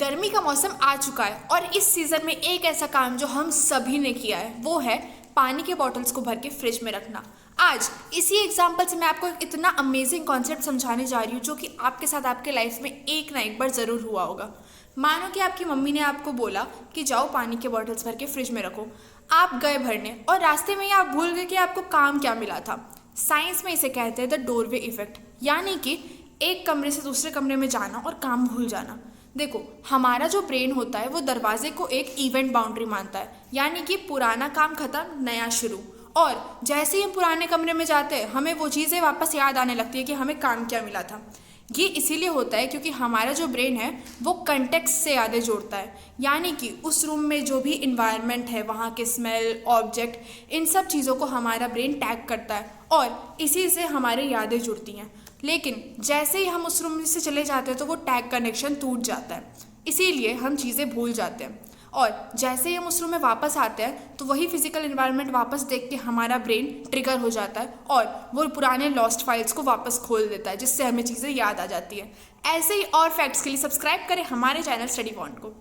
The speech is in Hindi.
गर्मी का मौसम आ चुका है और इस सीज़न में एक ऐसा काम जो हम सभी ने किया है वो है पानी के बॉटल्स को भर के फ्रिज में रखना। आज इसी एग्जाम्पल से मैं आपको एक इतना अमेजिंग कॉन्सेप्ट समझाने जा रही हूँ जो कि आपके साथ आपके लाइफ में एक ना एक बार ज़रूर हुआ होगा। मानो कि आपकी मम्मी ने आपको बोला कि जाओ पानी के बॉटल्स भर के फ्रिज में रखो। आप गए भरने और रास्ते में ही आप भूल गए कि आपको काम क्या मिला था। साइंस में इसे कहते हैं द डोरवे इफेक्ट, यानी कि एक कमरे से दूसरे कमरे में जाना और काम भूल जाना। देखो, हमारा जो ब्रेन होता है वो दरवाजे को एक इवेंट बाउंड्री मानता है, यानी कि पुराना काम खत्म नया शुरू। और जैसे ही हम पुराने कमरे में जाते हैं हमें वो चीज़ें वापस याद आने लगती है कि हमें काम क्या मिला था। ये इसीलिए होता है क्योंकि हमारा जो ब्रेन है वो कंटेक्स्ट से यादें जोड़ता है, यानी कि उस रूम में जो भी इन्वायरमेंट है, वहाँ के स्मेल, ऑब्जेक्ट, इन सब चीज़ों को हमारा ब्रेन टैग करता है और इसी से हमारी यादें जुड़ती हैं। लेकिन जैसे ही हम उस रूम से चले जाते हैं तो वो टैग कनेक्शन टूट जाता है, इसीलिए हम चीज़ें भूल जाते हैं। और जैसे ही हम उस रूम में वापस आते हैं तो वही फिजिकल एनवायरनमेंट वापस देख के हमारा ब्रेन ट्रिगर हो जाता है और वो पुराने लॉस्ट फाइल्स को वापस खोल देता है, जिससे हमें चीज़ें याद आ जाती है। ऐसे ही और फैक्ट्स के लिए सब्सक्राइब करें हमारे चैनल स्टडी पॉइंट को।